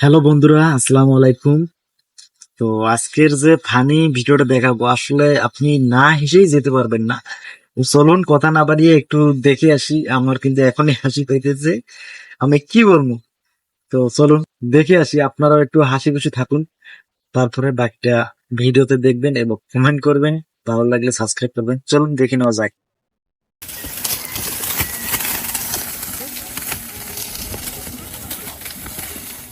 Hello বন্ধুরা, আসসালামু আলাইকুম। তো আজকের যে ফানি ভিডিওটা দেখাবো, আসলে আপনি না হেসেই যেতে পারবেন না। তো চলুন কথা না বাড়িয়ে একটু দেখে আসি। আমার কিন্তু এখনই হাসি পাইতেছে, আমি কি বলবো। তো চলুন দেখে আসি, আপনারাও একটু হাসি খুশি থাকুন। তারপরে বাকিটা ভিডিওতে দেখবেন এবং কমেন্ট করবেন, ভালো লাগলে সাবস্ক্রাইব করবেন। চলুন দেখে নেওয়া যাক।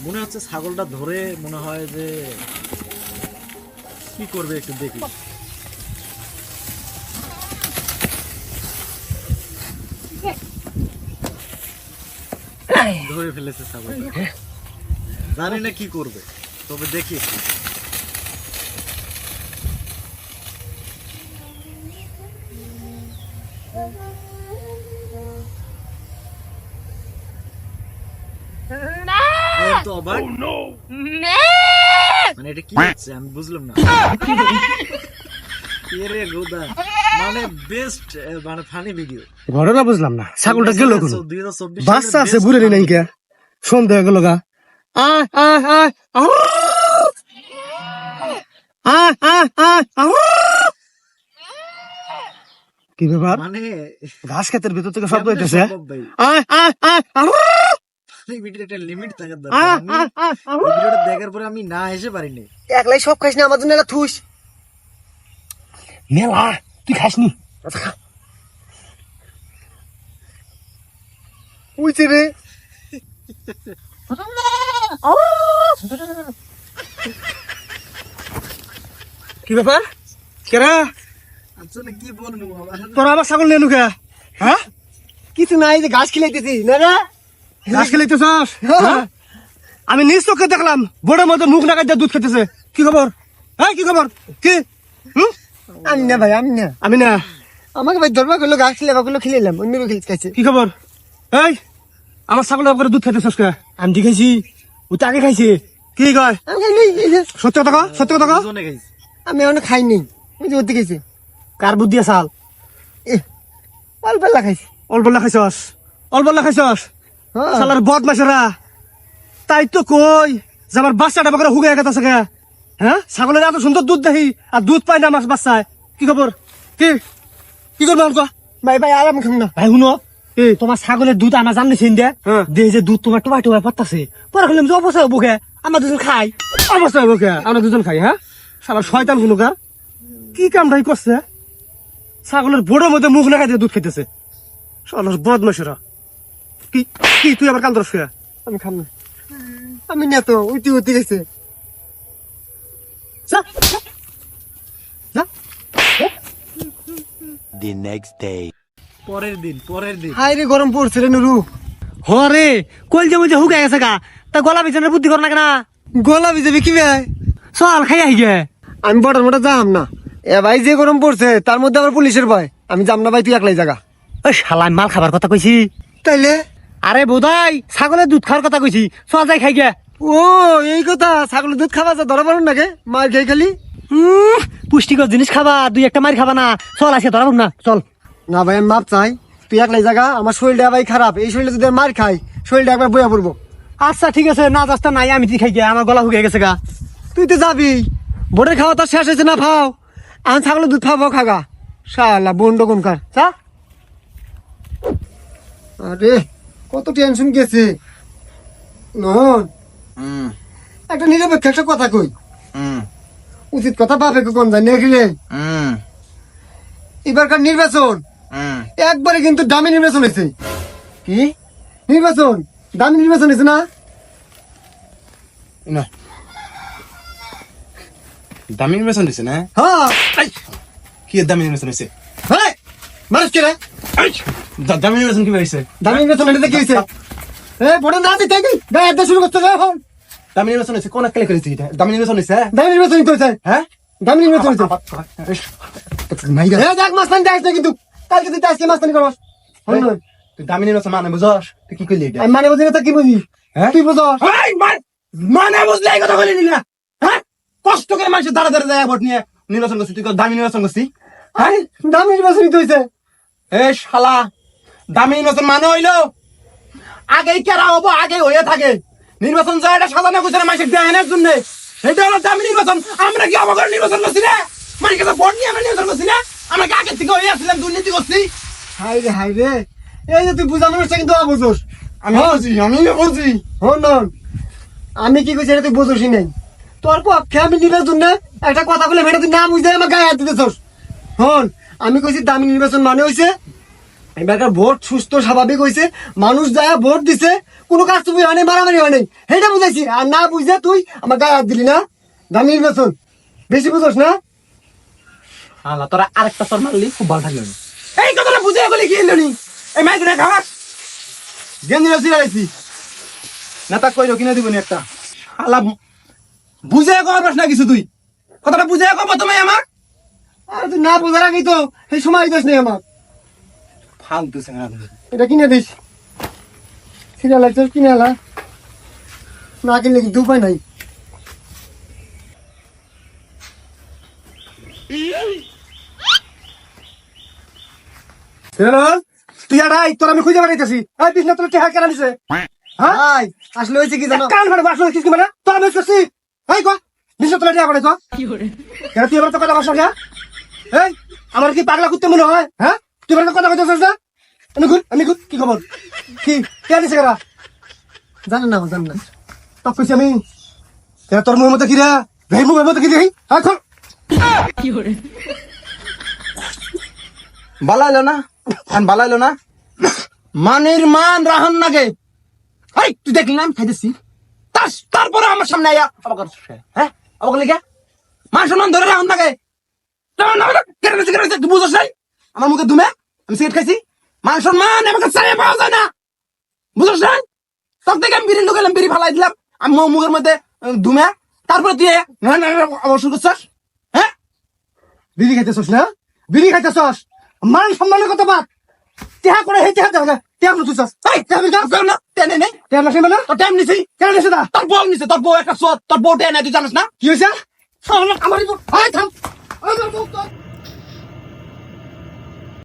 মনে হচ্ছে ছাগলটা ধরে মনে হয় যে কি করবে, একটু দেখি। ধরে ফেলেছে ছাগলটা, জানি না কি করবে, তবে দেখি। আমি তো অবাক, মানে এটা কি হচ্ছে আমি বুঝলাম না। এরে গোদা, মানে বেস্ট, মানে ফানি ভিডিও। ঘটনা বুঝলাম না, ছাগলটা গেল কোন 2024 বাচ্চা আছে বুড়ে নাই কে সন্দেহ গেল গা। আয় আয় আয় আউ! আয় আয় আয় আউ! কি ব্যাপার? মানে ঘাস ক্ষেতের ভিতর থেকে শব্দ কেমনে হইতেছে। সম্ভব ভাই? আয় আয় আয় আউ! এই ভিডিওর একটা লিমিট থাকার দরকার। আয় আমি আয় আয় আউ! এই ভিডিওটা দেখার পরে আমি না হেসে পারিনি। একলাই সব খাইস না, আমার জন্য একটা থুস মেলা। তুই খাসনি? উইছে রে। কি ব্যাপার? কেরা আসলে কি বলবো বাবা? তোরা আবার ছাগল নিয়ে লুকে? হ্যাঁ, কিছু নাই, যে ঘাস খিলাইতেছি না রে। ঘাস খিলাইতেছস? হ্যাঁ? আমি নিজ চোখে দেখলাম বোর্ডের মধ্যে মুখ নাকাই দিয়ে দুধ খেতেছে। কি খবর? হ্যাঁ, কি খবর? কি? আমি না ভাই, আমি না। আমি না। আমাকে ভাই ধরবা করলো, গাছ খিলে বাগুলো খিলাইলাম, অন্য খাইছে। কি খবর? এই, আমার ছাগলের করে দুধ খেতেছস কে? আমি ঠিক খাইছি, ও তো আগে খাইছে। কি কয়? আমি খাইনি, এই যে সত্য কথা কও, সত্য কথা কও। দুজনে খাইছি। আমি এখনো খাইনি, ওই যে ওর দিকে খাইছে। কার বুদ্ধি আসাল? অল্প এলা খাইছি। অল্প খাইছস, অল্প খাইছস। হ্যাঁ। শালার বদমাশেরা, তাই তো কই যে আমার বাচ্চাটা বাকরে হুগে গেছে কে? হ্যাঁ, ছাগলের এত সুন্দর দুধ দেখি আর দুধ পাই না আমার বাচ্চায়। কি খবর? কি কি করবো আমাকে? ভাই ভাই আর আমি খাম না। ভাই শুনো, এই তোমার ছাগলের দুধ আমার জানতেছেন দে, হ্যাঁ। দেহ যে দুধ তোমার টোয়া টোয়া পড়তাছে, পরে খেলাম যে অবস্থা হবো কে? আমরা দুজন খাই, অবস্থা হবো কে? আমরা দুজন খাই। হ্যাঁ, শালা শয়তান গুলোকার কি কামটাই করছে? ছাগলের বোর্ডের মধ্যে মুখ লাগাই দিয়ে দুধ খেতেছে। শালার বদমাশেরা। কি কি তুই আবার কাল ধরস কে? আমি খাম না, আমি না তো, উঠি উঠি গেছে। যা, যা, যা। The next day. পরের দিন হাই রে, গরম পড়ছে রে নুরু। হরে কল যে বলছে হুকে গেছে গা, তা গলা বিছানের বুদ্ধি কর না কেনা? গলা ভিজাবি কি ভাই? চল খাই আই গে। আমি বটার মোটা যাম না। এ ভাই যে গরম পড়ছে, তার মধ্যে আবার পুলিশের ভয়, আমি যাম না ভাই, তুই একলাই জায়গা। ওই শালা আমি মাল খাবার কথা কইছি। তাইলে আরে বোধাই ছাগলের দুধ খাওয়ার কথা কইছি, চল যাই খাই গে। ও এই কথা, ছাগলের দুধ খাওয়া যা ধরা পারেন নাকি? মার খেয়ে খালি পুষ্টিকর জিনিস খাবা, দুই একটা মার খাবা না। চল আজকে ধরা না, চল। না ভাই, আমি মাপ চাই, তুই একলাই জায়গা। আমার শরীরটা ভাই খারাপ, এই শরীরে যদি আর মার খাই, শরীরটা একবার বইয়া পড়বো। আচ্ছা ঠিক আছে, না যাস্তা নাই, আমি তুই খাই গে, আমার গলা হুকে গেছে গা। তুই তো যাবি, বোর্ডের খাওয়া তো শেষ হয়েছে না, ফাও আমি ছাগলের দুধ খাবো, খাগা শালা বন্ড কোনকার চা। আরে কত টেনশন গেছে। নহন একটা নিরপেক্ষ একটা কথা কই, উচিত কথা বাপে কোন যায় নাকি রে? এবারকার নির্বাচন একবারে কিন্তু দামি নির্বাচন হয়েছে। কি নির্বাচন দামি নির্বাচন হয়েছে না? না দামি নির্বাচন দিছে না? হ্যাঁ। কি দামি নির্বাচন হয়েছে? হ্যাঁ, মানুষ কে রে? দামি নির্বাচন কি হয়েছে? দামি নির্বাচন এটা কি হয়েছে? বোর্ডে না দিতে কি গায়ে হাত দিয়ে শুরু করতে এখন? দামি নির্বাচন হয়েছে কোন একালে করেছে? দামি নির্বাচন হয়েছে? দামি নির্বাচন তো হয়েছে। হ্যাঁ, দামি নির্বাচন হয়েছে। মাইরা দেখ মাস্তানি দেখ না, কিন্তু কালকে তুই আজকে মাস্তানি করস। তুই দামি নির্বাচন মানে বুঝস? তুই কি করলি এটা? আমি মানে বুঝি না, তা কি বুঝি? হ্যাঁ? তুই বুঝস? মানে বুঝলে এই কথা বলি না? হ্যাঁ, কষ্ট করে মানুষের দ্বারা দ্বারা যায় ভোট নিয়ে নির্বাচন করছি, তুই দামি নির্বাচন করছি? হ্যাঁ, দামি নির্বাচনই তো হয়েছে। এ শালা, দামি নির্বাচন মানে হইলো আগেই কেরা হবো, আগে হয়ে থাকে। নির্বাচন যায় এটা সাজানো গুছানো মানুষের দেহের জন্য, সেটা হলো দামি নির্বাচন। আমরা কি অবকার নির্বাচন করছি না? মানুষের কাছে ভোট নিয়ে আমরা নির্বাচন করছি না? আমরা কি আগে থেকে হয়ে আসছিলাম দুর্নীতি করছি? হাই রে, এই যে তুই বুঝানোর চেষ্টা কিন্তু অবুঝোস। আমি বলছি হন নন, আমি কি কইছি এটা তুই বুঝোসই নাই। তোর পক্ষে আমি নির্বাচন না একটা কথা বলে ভেটা তুই না বুঝে আমার গায়ে হাত দিতেছস। হন, আমি কইছি দামি নির্বাচন মানে হইছে এবারকার ভোট সুস্থ স্বাভাবিক হইছে, মানুষ যায় ভোট দিছে, কোনো কাজ তুমি হয় নাই, মারামারি হয় নাই, সেটা বুঝাইছি। আর না বুঝে তুই আমার গায়ে হাত দিলি না। দামি নির্বাচন বেশি বুঝোস না। আল্লাহ, তোরা আরেকটা তোর মারলি খুব ভালো থাকলো। এই কথাটা বুঝে গেলি কি এলি? এই মাইকটা খাওয়া গেঞ্জিরা চিরাইছি নেতা কইরো কিনে দিবনি একটা। আল্লাহ, বুঝে কবার না কিছু তুই কথাটা বুঝে কব তুমি আমার আর তুই না বোঝার আগেই তো এই সময় দিস নেই আমার। ফালতু সেনা এটা কিনে দিস, সিরিয়াল লাইটার কিনে আলা, না কিনলে কিন্তু উপায় নাই। তুই আড়াই তোর আমি খুঁজে বেড়াইতেছি। এই বিষ্ণু তোর কে কেনা দিছে? হাই, আসলে হয়েছে কি জানো, কান ফাড়ে বাসন কিছু মানে তোর আমি করছি। এই কো বিষ্ণু তোর টিয়া করে কো কেন তুই এবার তো কথা বাসা গিয়া? এই আমার কি পাগলা করতে মনে হয়? হ্যাঁ, তুই এবার তো কথা কইতেছিস না? আমি গুড কি খবর? কি কে দিছে কেরা? জানেন না জানেন না। তো কইছি আমি কেন তোর মুখের মতো কি রে? ভেই মুখের মতো কি রে? হ্যাঁ খোল। বালাইলো না এখন বালাইলো না মানের মান রাহন নাগে। এই তুই দেখলি না আমি খাইতেছি, তারপরে আমার সামনে আয়া অবকার। হ্যাঁ, অবকার লিখা মান সম্মান ধরে রাহন নাগে। তুই বুঝছ নাই আমার মুখে দুমে আমি সিগারেট খাইছি? মান সম্মান আমাকে চাইয়ে পাওয়া যায় না, বুঝছ নাই? তোর থেকে আমি বিড়ি ঢুকালাম, বিড়ি ফালাই দিলাম আমি মুখের মধ্যে দুমে, তারপরে তুই অবসর করছস। হ্যাঁ, বিড়ি খাইতেছস না? বিড়ি খাইতেছস, মান সম্মানের কথা বাদ। টেহা করে হে টেহা দাও, টেহা তুই চাস। এই টেহা বিল কাজ না, টেনে নেই টেহা না সেমানা তোর টাইম নিছি। কেন নিছিস না? তোর বল নিছে, তোর বউ একটা সৎ, তোর বউ টেনে তুই জানিস না কি হইছে? আমার বউ, আয় থাম, আমার বউ তো